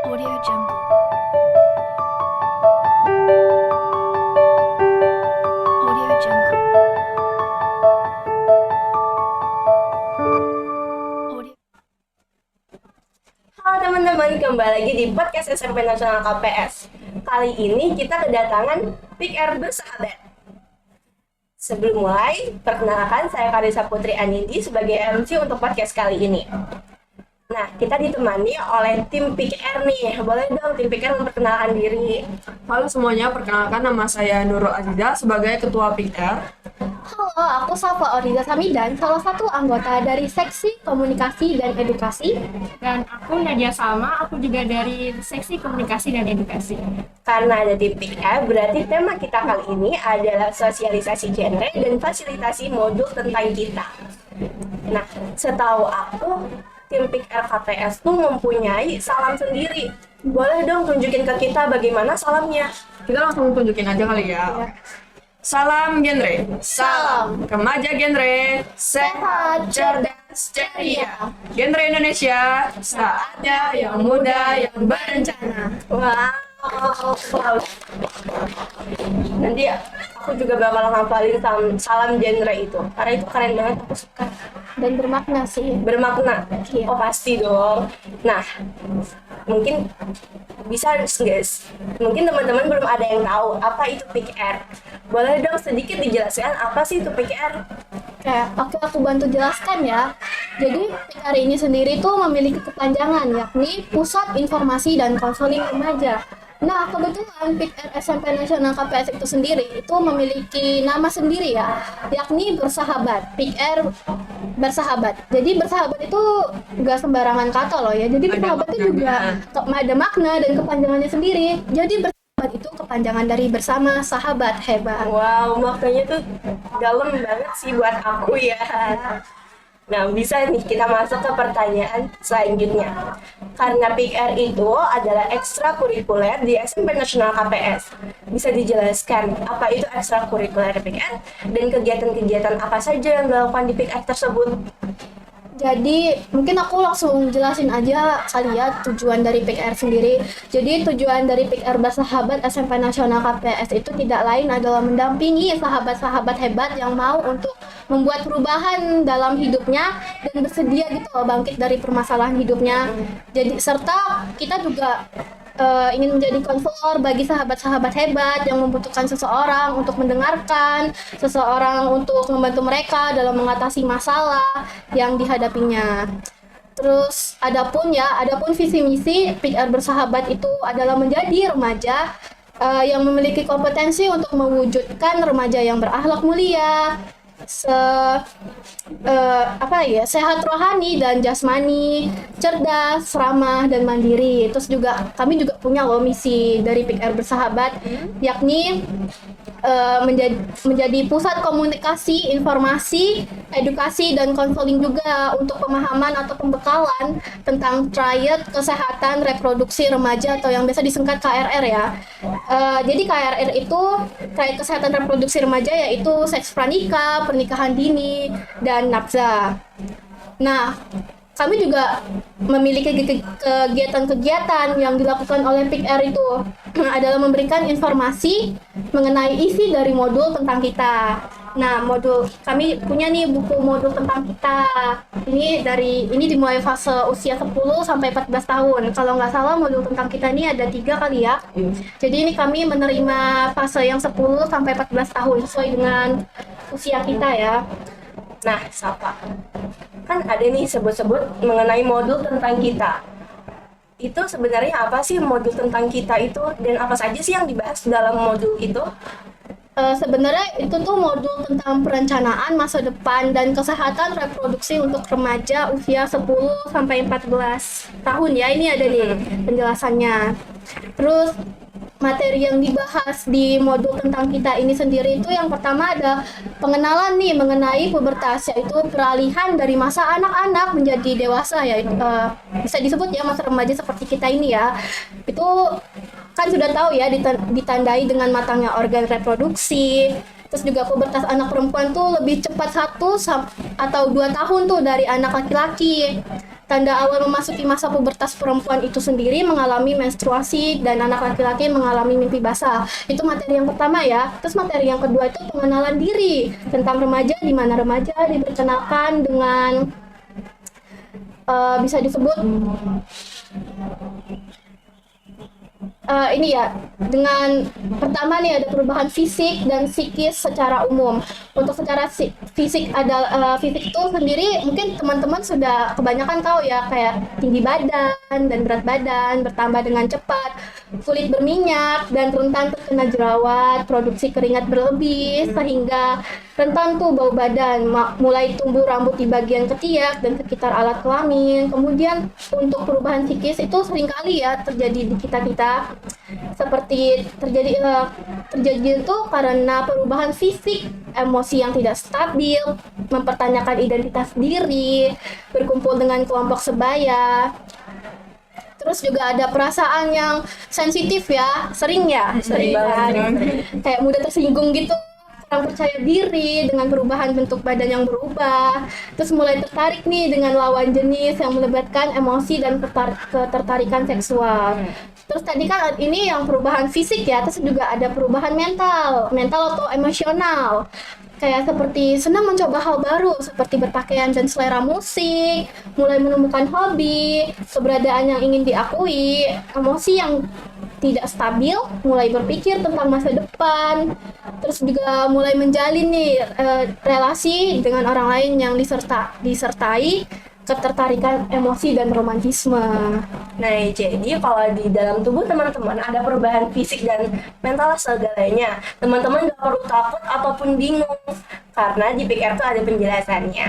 Audio Jungle. Audio Jungle. Audio. Halo teman-teman, kembali lagi di podcast SMP Nasional KPS. Kali ini kita kedatangan PR Bersahabat. Sebelum mulai, perkenalkan saya Karissa Putri Anindi sebagai MC untuk podcast kali ini. Nah, kita ditemani oleh tim PR nih. Boleh dong tim PR memperkenalkan diri. Halo semuanya, perkenalkan nama saya Nurul Aziza sebagai Ketua PR. Halo, aku Safa Oriza Samidan, salah satu anggota dari Seksi Komunikasi dan Edukasi. Dan aku Nadia Salma, aku juga dari Seksi Komunikasi dan Edukasi. Karena ada tim PR, berarti tema kita kali ini adalah sosialisasi genre dan fasilitasi modul tentang kita. Nah, setahu aku, tim PR KPS tuh mempunyai salam sendiri. Boleh dong tunjukin ke kita bagaimana salamnya? Kita langsung tunjukin aja kali ya. Salam genre. Salam. Remaja genre. Sehat, cerdas, ceria. Genre Indonesia. Saatnya yang muda, yang berencana. Wow. Nanti aku juga bakal ngapalin salam genre itu. Karena itu keren banget, aku suka. Dan bermakna sih. Bermakna. Iya. Oh pasti dong. Nah, mungkin bisa guys. Mungkin teman-teman belum ada yang tahu apa itu PR. Boleh dong sedikit dijelaskan apa sih itu PR? Oke, aku bantu jelaskan ya. Jadi, PR ini sendiri tuh memiliki kepanjangan, yakni Pusat Informasi dan Konseling Remaja. Nah, kebetulan PR SMP Nasional KPS itu sendiri itu memiliki nama sendiri ya, yakni Bersahabat. PR Bersahabat. Jadi bersahabat itu nggak sembarangan kata loh ya. Jadi Ada bersahabat itu juga ada makna dan kepanjangannya sendiri. Jadi bersahabat itu kepanjangan dari bersama sahabat hebat. Wow, maknanya tuh dalam banget sih buat aku ya. Nah, bisa nih kita masuk ke pertanyaan selanjutnya. Karena PR itu adalah ekstrakurikuler di SMP Nasional KPS. Bisa dijelaskan apa itu ekstrakurikuler PR dan kegiatan-kegiatan apa saja yang dilakukan di PR tersebut? Jadi mungkin aku langsung jelasin aja kali ya tujuan dari PKR sendiri. Jadi tujuan dari PKR Bersahabat SMP Nasional KPS itu tidak lain adalah mendampingi sahabat-sahabat hebat yang mau untuk membuat perubahan dalam hidupnya dan bersedia gitu loh bangkit dari permasalahan hidupnya. Jadi serta kita juga ingin menjadi konselor bagi sahabat-sahabat hebat yang membutuhkan seseorang untuk mendengarkan, seseorang untuk membantu mereka dalam mengatasi masalah yang dihadapinya. Terus adapun visi misi PR Bersahabat itu adalah menjadi remaja yang memiliki kompetensi untuk mewujudkan remaja yang berakhlak mulia, sehat rohani dan jasmani, cerdas, ramah dan mandiri. Terus juga kami juga punya loh misi dari PR Bersahabat, yakni menjadi pusat komunikasi, informasi, edukasi dan konseling juga untuk pemahaman atau pembekalan tentang triad kesehatan reproduksi remaja atau yang biasa disingkat KRR ya. Jadi KRR itu triad kesehatan reproduksi remaja, yaitu seks pranikah, pernikahan dini, dan nafsa. Nah, kami juga memiliki kegiatan-kegiatan yang dilakukan oleh PR itu adalah memberikan informasi mengenai isi dari modul tentang kita. Nah, modul kami punya nih buku modul tentang kita. Ini dimulai fase usia 10 sampai 14 tahun. Kalau nggak salah modul tentang kita ini ada 3 kali ya. Jadi ini kami menerima fase yang 10 sampai 14 tahun sesuai dengan usia kita ya. Nah, Sapa, kan ada nih sebut-sebut mengenai modul tentang kita. Itu sebenarnya apa sih modul tentang kita itu dan apa saja sih yang dibahas dalam modul itu? Sebenarnya itu tuh modul tentang perencanaan masa depan dan kesehatan reproduksi untuk remaja usia 10 sampai 14 tahun ya. Ini ada nih penjelasannya. Terus materi yang dibahas di modul tentang kita ini sendiri itu yang pertama ada pengenalan nih mengenai pubertas, yaitu peralihan dari masa anak-anak menjadi dewasa ya, bisa disebut ya masa remaja seperti kita ini ya. Itu kan sudah tahu ya ditandai dengan matangnya organ reproduksi. Terus juga pubertas anak perempuan tuh lebih cepat 1 atau 2 tahun tuh dari anak laki-laki. Tanda awal memasuki masa pubertas perempuan itu sendiri mengalami menstruasi dan anak laki-laki mengalami mimpi basah. Itu materi yang pertama ya. Terus materi yang kedua itu pengenalan diri tentang remaja, di mana remaja diperkenalkan dengan bisa disebut ini ya, dengan pertama nih ada perubahan fisik dan psikis secara umum. Untuk secara fisik ada fisik itu sendiri mungkin teman-teman sudah kebanyakan tahu ya, kayak tinggi badan dan berat badan bertambah dengan cepat, kulit berminyak dan rentan terkena jerawat, produksi keringat berlebih sehingga rentan tuh bau badan, mulai tumbuh rambut di bagian ketiak dan sekitar alat kelamin. Kemudian untuk perubahan psikis itu seringkali ya terjadi di kita-kita, seperti terjadi itu karena perubahan fisik, emosi yang tidak stabil, mempertanyakan identitas diri, berkumpul dengan kelompok sebaya. Terus juga ada perasaan yang sensitif ya, sering kan? Kayak mudah tersinggung gitu, kurang percaya diri dengan perubahan bentuk badan yang berubah, terus mulai tertarik nih dengan lawan jenis yang melibatkan emosi dan ketertarikan seksual. Terus tadi kan ini yang perubahan fisik ya, terus juga ada perubahan mental atau emosional. Kayak seperti senang mencoba hal baru seperti berpakaian dan selera musik, mulai menemukan hobi, keberadaan yang ingin diakui, emosi yang tidak stabil, mulai berpikir tentang masa depan, terus juga mulai menjalin nih relasi dengan orang lain yang disertai ketertarikan emosi dan romantisme. Nah, jadi kalau di dalam tubuh teman-teman ada perubahan fisik dan mental segalanya, teman-teman gak perlu takut ataupun bingung, karena di PKR itu ada penjelasannya.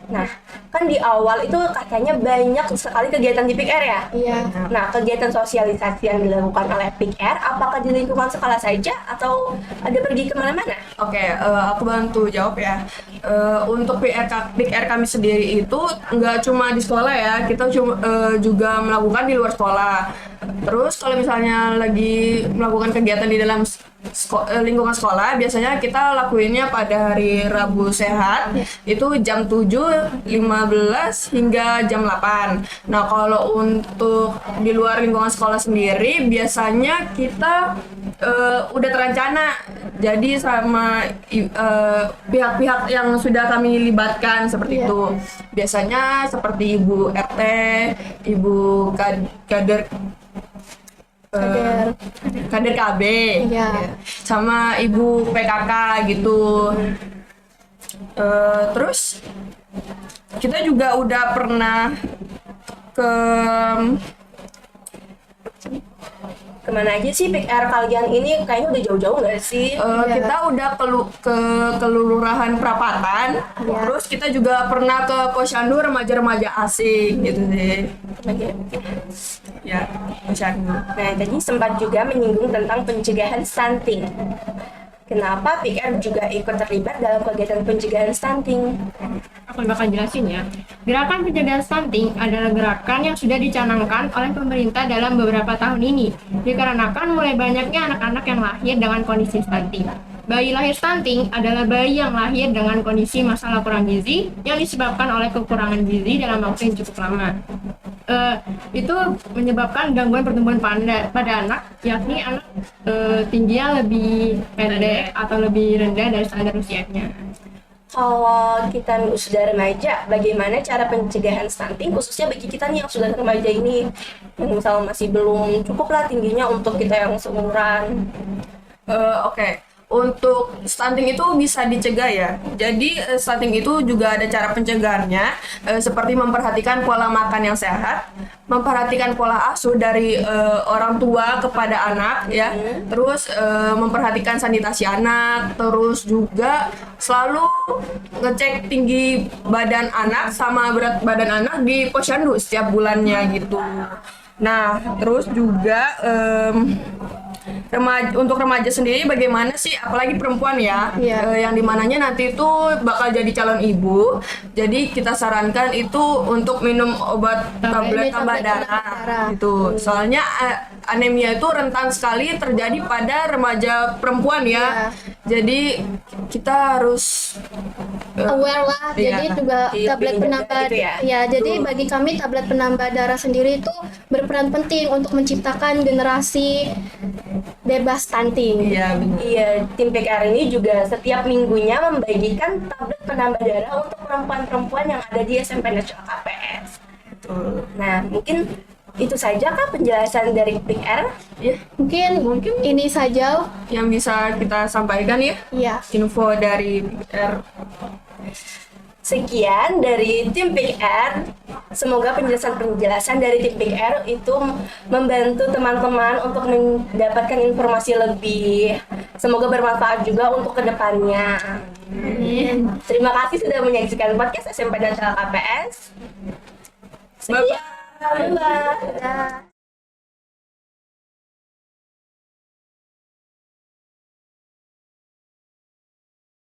Nah, kan di awal itu katanya banyak sekali kegiatan di PKR ya? Iya. Nah, kegiatan sosialisasi yang dilakukan oleh PKR, apakah di lingkungan sekolah saja atau ada pergi kemana-mana? Oke, aku bantu jawab ya. Untuk PKR kami sendiri itu nggak cuma di sekolah ya, kita juga melakukan di luar sekolah. Terus kalau misalnya lagi melakukan kegiatan di dalam lingkungan sekolah, biasanya kita lakuinnya pada hari Rabu Sehat, itu jam 7.15 hingga jam 8. Nah, kalau untuk di luar lingkungan sekolah sendiri, biasanya kita udah terencana. Jadi sama pihak-pihak yang sudah kami libatkan seperti itu. Biasanya seperti Ibu RT, Ibu kader KB, sama Ibu PKK gitu. Terus kita juga udah pernah ke Kemana aja sih PKR kalian ini? Kayaknya udah jauh-jauh nggak sih? Kita udah ke kelurahan Prapatan, terus kita juga pernah ke Posyandu remaja-remaja asing gitu deh. Ya, Posyandu. Nah, tadi sempat juga menyinggung tentang pencegahan stunting. Kenapa PKR juga ikut terlibat dalam kegiatan pencegahan stunting? Aku bakal jelasin ya. Gerakan pencegahan stunting adalah gerakan yang sudah dicanangkan oleh pemerintah dalam beberapa tahun ini, dikarenakan mulai banyaknya anak-anak yang lahir dengan kondisi stunting. Bayi lahir stunting adalah bayi yang lahir dengan kondisi masalah kurang gizi yang disebabkan oleh kekurangan gizi dalam waktu yang cukup lama. Itu menyebabkan gangguan pertumbuhan pada anak, yakni anak tingginya lebih pendek atau lebih rendah dari standar usianya. Kalau kita sudah remaja, bagaimana cara pencegahan stunting khususnya bagi kita nih yang sudah remaja ini, yang misalnya masih belum cukup lah tingginya untuk kita yang seumuran? Oke. Untuk stunting itu bisa dicegah ya. Jadi stunting itu juga ada cara pencegahannya, seperti memperhatikan pola makan yang sehat, memperhatikan pola asuh dari orang tua kepada anak ya. Terus memperhatikan sanitasi anak, terus juga selalu ngecek tinggi badan anak sama berat badan anak di Posyandu setiap bulannya gitu. Nah, terus juga untuk remaja sendiri bagaimana sih, apalagi perempuan ya, yang dimananya nanti itu bakal jadi calon ibu. Jadi kita sarankan itu untuk minum obat tablet tambah darah gitu. Soalnya anemia itu rentan sekali terjadi pada remaja perempuan ya. Jadi kita harus aware lah. Iya. Jadi juga Di tablet pinjam penambah itu ya? ya. Jadi bagi kami tablet penambah darah sendiri itu berperan penting untuk menciptakan generasi bebas stunting. Iya benar. Iya, tim PKR ini juga setiap minggunya membagikan tablet penambah darah untuk perempuan-perempuan yang ada di SMP Nasional KPS. Betul. Nah, mungkin itu saja kah penjelasan dari PKR? Ya, Mungkin ini saja yang bisa kita sampaikan ya, ya. info dari PR. Sekian dari tim PKR. Semoga penjelasan-penjelasan dari tim PKR itu membantu teman-teman untuk mendapatkan informasi lebih. Semoga bermanfaat juga untuk kedepannya. Terima kasih sudah menyaksikan podcast SMP Nasional KPS. Sekian. Bye-bye. Dah.